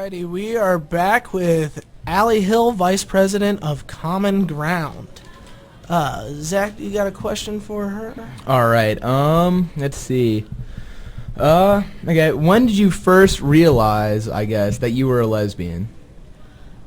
Alrighty, we are back with Aly Hill, Vice President of Common Ground. Zach, you got a question for her? All right. Let's see. Okay. When did you first realize, I guess, that you were a lesbian?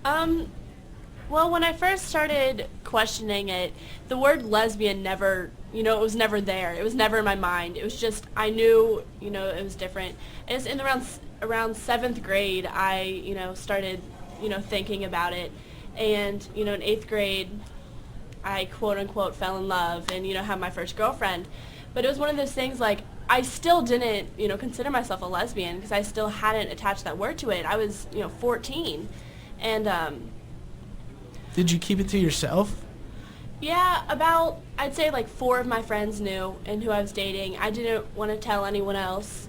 Well, when I first started questioning it, the word lesbian never, it was never there. It was never in my mind. It was just, I knew, it was different. And it's in around 7th grade, I, started, thinking about it. And, in 8th grade, I quote-unquote fell in love and, had my first girlfriend. But it was one of those things, like, I still didn't, consider myself a lesbian because I still hadn't attached that word to it. I was, 14. And, Did you keep it to yourself? yeah, I'd say like 4 of my friends knew and who I was dating. I didn't want to tell anyone else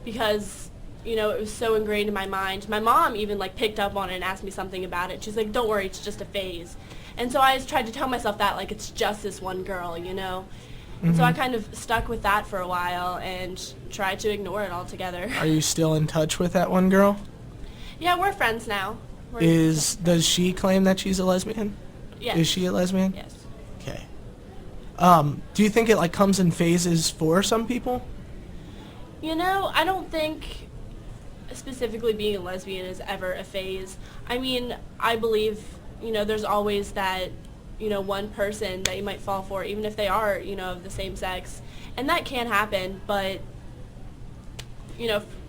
because, it was so ingrained in my mind. My mom even like picked up on it and asked me something about it. She's like, don't worry, it's just a phase. And so I just tried to tell myself that like it's just this one girl, Mm-hmm. So I kind of stuck with that for a while and tried to ignore it altogether. Are you still in touch with that one girl? Yeah, we're friends now. Does she claim that she's a lesbian? Yes. Is she a lesbian? Yes. Okay. Do you think it like comes in phases for some people? I don't think specifically being a lesbian is ever a phase. I mean, I believe, there's always that, one person that you might fall for, even if they are, of the same sex. And that can happen, but,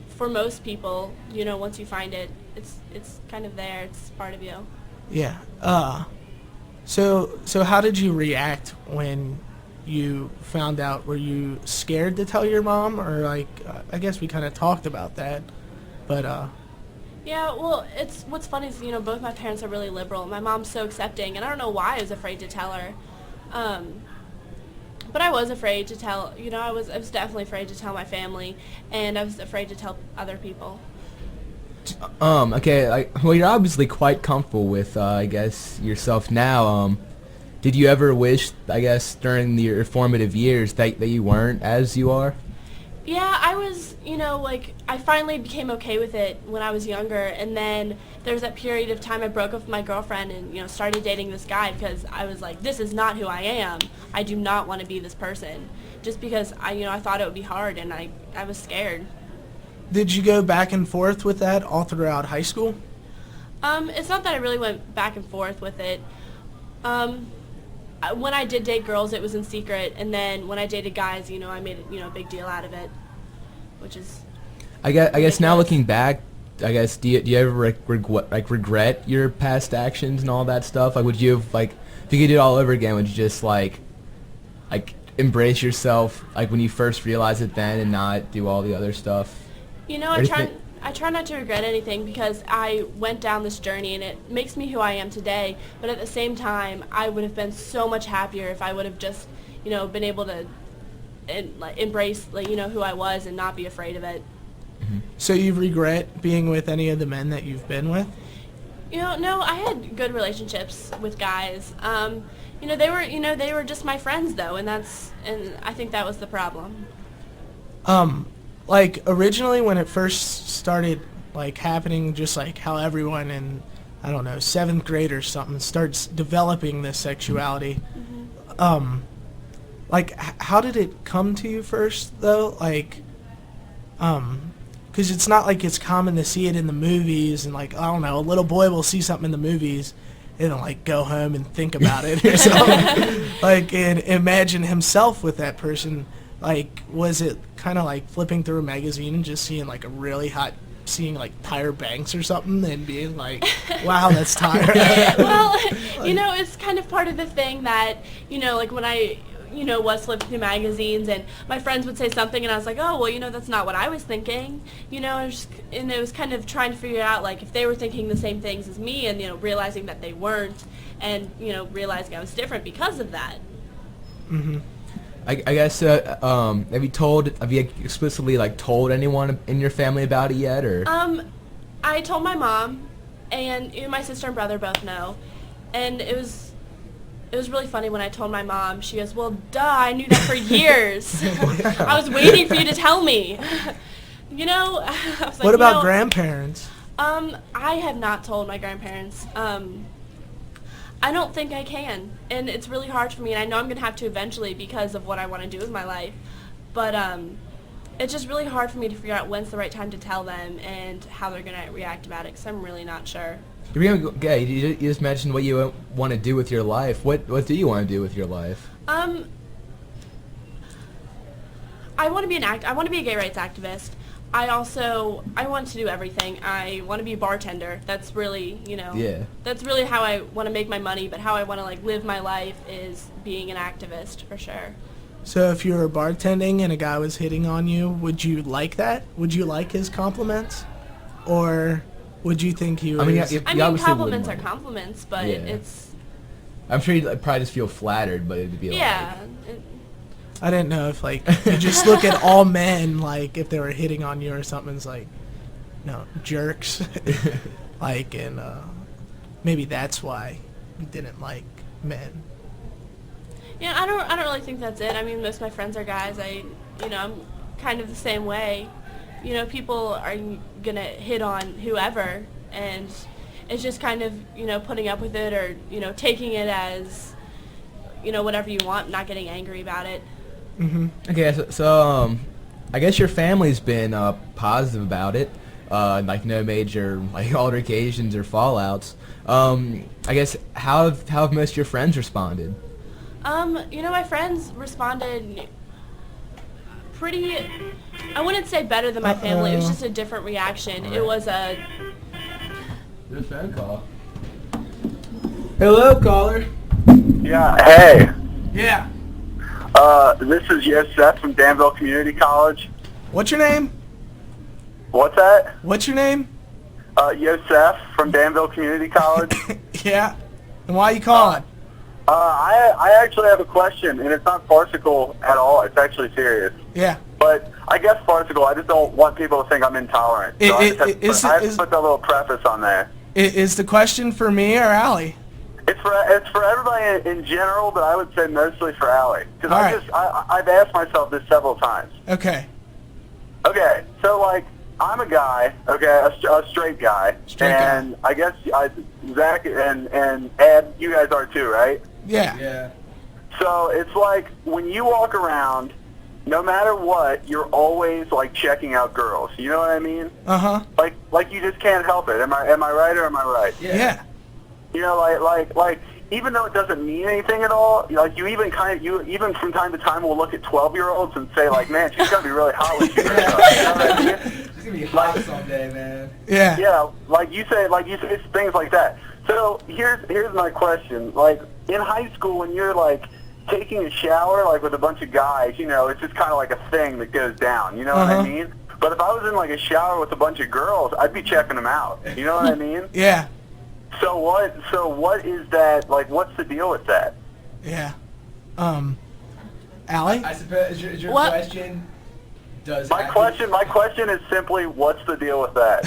for most people, once you find it, it's kind of there. It's part of you. Yeah. So how did you react when you found out? Were you scared to tell your mom, or like I guess we kind of talked about that, but Yeah, well, what's funny is, both my parents are really liberal. My mom's so accepting, and I don't know why I was afraid to tell her. But I was afraid to tell, I was definitely afraid to tell my family, and I was afraid to tell other people. Okay, well, you're obviously quite comfortable with, I guess, yourself now. Did you ever wish, I guess, during your formative years that you weren't as you are? Yeah, I was, I finally became okay with it when I was younger, and then there was that period of time I broke up with my girlfriend and, started dating this guy because I was like, this is not who I am. I do not want to be this person. Just because, I thought it would be hard, and I was scared. Did you go back and forth with that all throughout high school? It's not that I really went back and forth with it. When I did date girls, it was in secret, and then when I dated guys, I made a big deal out of it, which is. I guess now looking back, I guess do you ever regret your past actions and all that stuff? Like, would you have if you could do it all over again, would you just like embrace yourself when you first realized it then and not do all the other stuff? I try not to regret anything because I went down this journey and it makes me who I am today. But at the same time, I would have been so much happier if I would have just, been able to embrace, who I was and not be afraid of it. Mm-hmm. So you regret being with any of the men that you've been with? No, I had good relationships with guys. They were just my friends though, and I think that was the problem. Originally when it first started, happening, just how everyone in, I don't know, 7th grade or something starts developing this sexuality, Mm-hmm. How did it come to you first, though? Because it's not like it's common to see it in the movies, and, I don't know, a little boy will see something in the movies and, go home and think about it or something, and imagine himself with that person. Was it kind of flipping through a magazine and just seeing a really hot, seeing Tyra Banks or something and being wow, that's Tyra? Well, it's kind of part of the thing that, when I, was flipping through magazines and my friends would say something and I was like, oh, well, that's not what I was thinking, and it was kind of trying to figure out, if they were thinking the same things as me and, realizing that they weren't and, realizing I was different because of that. Mm-hmm. I guess have you explicitly told anyone in your family about it yet, or? I told my mom, and my sister and brother both know, and it was really funny when I told my mom. She goes, "Well, duh, I knew that for years. I was waiting for you to tell me." I was what about grandparents? I have not told my grandparents. I don't think I can, and it's really hard for me, and I know I'm going to have to eventually because of what I want to do with my life. But it's just really hard for me to figure out when's the right time to tell them and how they're going to react about it, because I'm really not sure. You just mentioned what you want to do with your life. What do you want to do with your life? I want to be I want to be a gay rights activist. I want to do everything. I want to be a bartender. That's really, that's really how I want to make my money, but how I want to live my life is being an activist for sure. So if you were bartending and a guy was hitting on you, would you like that? Would you like his compliments? Or would you think he was... I mean compliments are compliments, but it's... I'm sure you'd probably just feel flattered, but it'd be I didn't know if, you just look at all men, if they were hitting on you or something, it's jerks. And maybe that's why you didn't like men. Yeah, I don't really think that's it. I mean, most of my friends are guys. I'm kind of the same way. People are gonna hit on whoever, and it's just kind of, putting up with it or, taking it as, whatever you want, not getting angry about it. Mm-hmm. Okay, so I guess your family's been positive about it, no major altercations or fallouts. I guess how have most of your friends responded? My friends responded pretty, I wouldn't say better than my family. It was just a different reaction. Right. It was a... There's a phone call. Hello, caller. Yeah, hey. Yeah. This is Yosef from Danville Community College. What's your name? What's that? What's your name? Yosef from Danville Community College. Yeah. And why are you calling? I actually have a question, and it's not farcical at all. It's actually serious. Yeah. But I guess farcical. I just don't want people to think I'm intolerant. So I have to put that little preface on there. Is the question for me or Aly? It's for everybody in general, but I would say mostly for Aly. Because I've asked myself this several times. Okay. Okay, so I'm a guy, okay, a straight guy, and I guess Zach and Ed, you guys are too, right? Yeah. Yeah. So it's when you walk around, no matter what, you're always checking out girls. You know what I mean? Uh-huh. Like you just can't help it. Am I right or am I right? Yeah. Even though it doesn't mean anything at all, you even from time to time will look at 12-year-olds and say man, she's gonna be really hot when she grows up. You know what I mean? She's gonna be hot someday, man. Yeah. Yeah, you say things like that. So here's my question. In high school, when you're taking a shower with a bunch of guys, it's just kind of a thing that goes down. You know what I mean? But if I was in a shower with a bunch of girls, I'd be checking them out. You know what I mean? Yeah. So what is that, what's the deal with that? Yeah. Aly? I suppose, is your question, My question is simply, what's the deal with that?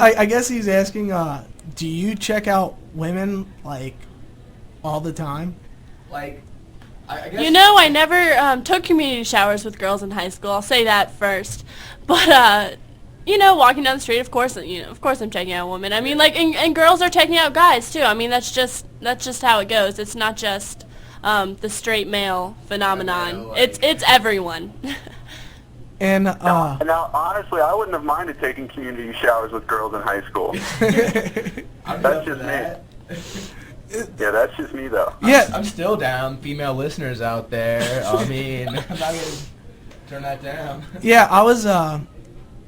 I guess he's asking, do you check out women, all the time? I guess... I never took community showers with girls in high school. I'll say that first. But, walking down the street, of course I'm checking out a woman. I mean, and girls are checking out guys, too. I mean, that's just how it goes. It's not just the straight male phenomenon. It's everyone. And now, honestly, I wouldn't have minded taking community showers with girls in high school. That's just me. Yeah, that's just me, though. Yeah, I'm still down. Female listeners out there. I mean, I'm not gonna turn that down. Yeah, I was.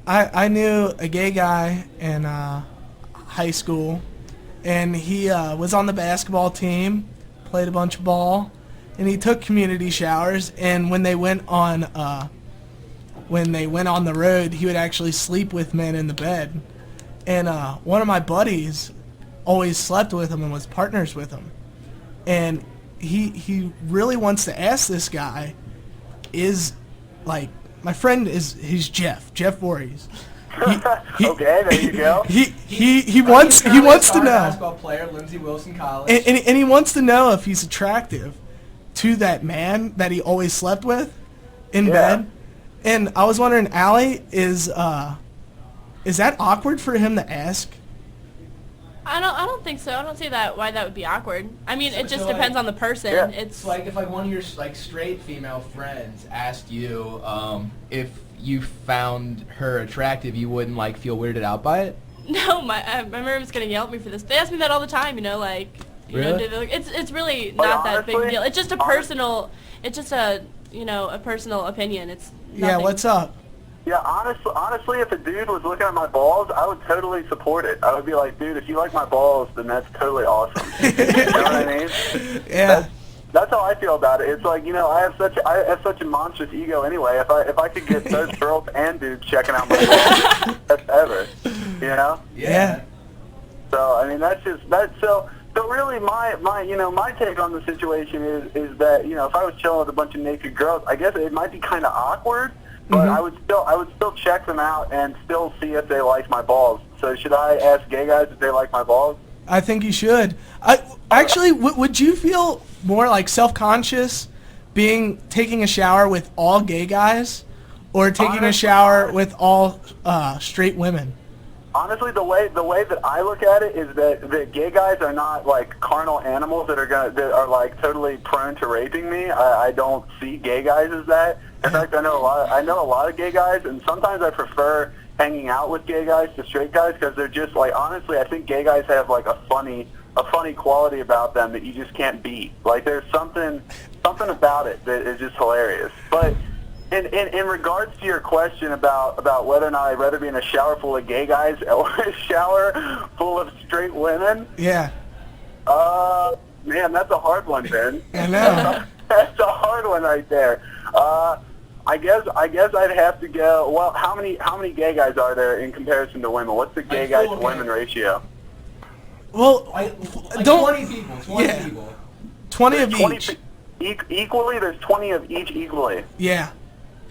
I knew a gay guy in high school, and he was on the basketball team, played a bunch of ball, and he took community showers. And when they went on the road, he would actually sleep with men in the bed. And one of my buddies always slept with him and was partners with him. And he really wants to ask this guy, my friend he's Jeff Voorhees. Okay, there you go. He wants to know. Basketball player, Lindsey Wilson College. And he wants to know if he's attractive to that man that he always slept with in bed. And I was wondering, Aly, is Is that awkward for him to ask? I don't think so. I don't see why that would be awkward. I mean, it just so, depends like, on the person. Yeah. It's It's like if like one of your like straight female friends asked you if you found her attractive, you wouldn't like feel weirded out by it. no, my roommate's gonna yell at me for this. They ask me that all the time. You know, like you know, Really? it's really But not that big a honestly- deal. It's just a personal. It's just a a personal opinion. It's Yeah, nothing. what's up? Yeah, honestly, if a dude was looking at my balls, I would totally support it. I would be like, dude, if you like my balls, then that's totally awesome. You know what I mean? Yeah. That's how I feel about it. It's like, I have such a monstrous ego anyway. If I could get both girls and dudes checking out my balls, that's ever. You know? Yeah. So I mean, so really my take on the situation is that if I was chilling with a bunch of naked girls, I guess it might be kind of awkward. But I would still check them out and still see if they like my balls. So should I ask gay guys if they like my balls? I think you should. Actually, would you feel more like self-conscious taking a shower with all gay guys, or taking a shower with all straight women? Honestly, the way that I look at it is that gay guys are not like carnal animals that are like totally prone to raping me. I don't see gay guys as that. In fact, I know a lot of gay guys, and sometimes I prefer hanging out with gay guys to straight guys because they're just like, honestly, I think gay guys have like a funny quality about them that you just can't beat. Like there's something about it that is just hilarious. But in regards to your question about whether or not I'd rather be in a shower full of gay guys or a shower full of straight women, Yeah. man, that's a hard one, Ben. I know. That's a hard one right there. I guess I'd have to go. Well, how many gay guys are there in comparison to women? What's the gay Like guys full to women ratio? Well, Like don't 20 people. 20 Yeah. people. 20 of 20 each. equally. There's 20 of each equally. Yeah.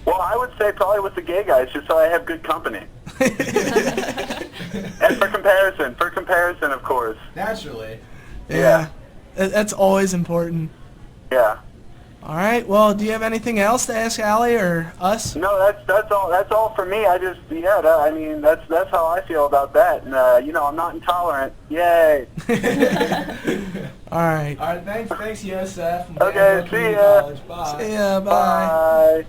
Well, I would say probably with the gay guys, just so I have good company. And for comparison, of course. Naturally. Yeah. That's always important. Yeah. All right. Well, do you have anything else to ask Aly or us? No, that's all. That's all for me. I just I mean that's how I feel about that. And I'm not intolerant. Yay. All right. All right. Thanks, Yosef. from Okay, Danville see Community ya. College. Bye. See ya. Bye. Bye.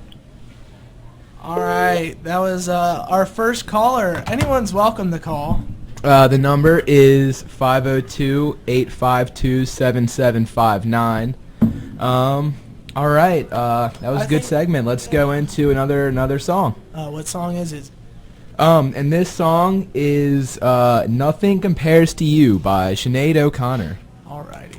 All right. That was our first caller. Anyone's welcome to call. The number is 502-852-7759. All right. That was a good segment. Let's go into another song. What song is it? And this song is "Nothing Compares to You" by Sinead O'Connor. All righty.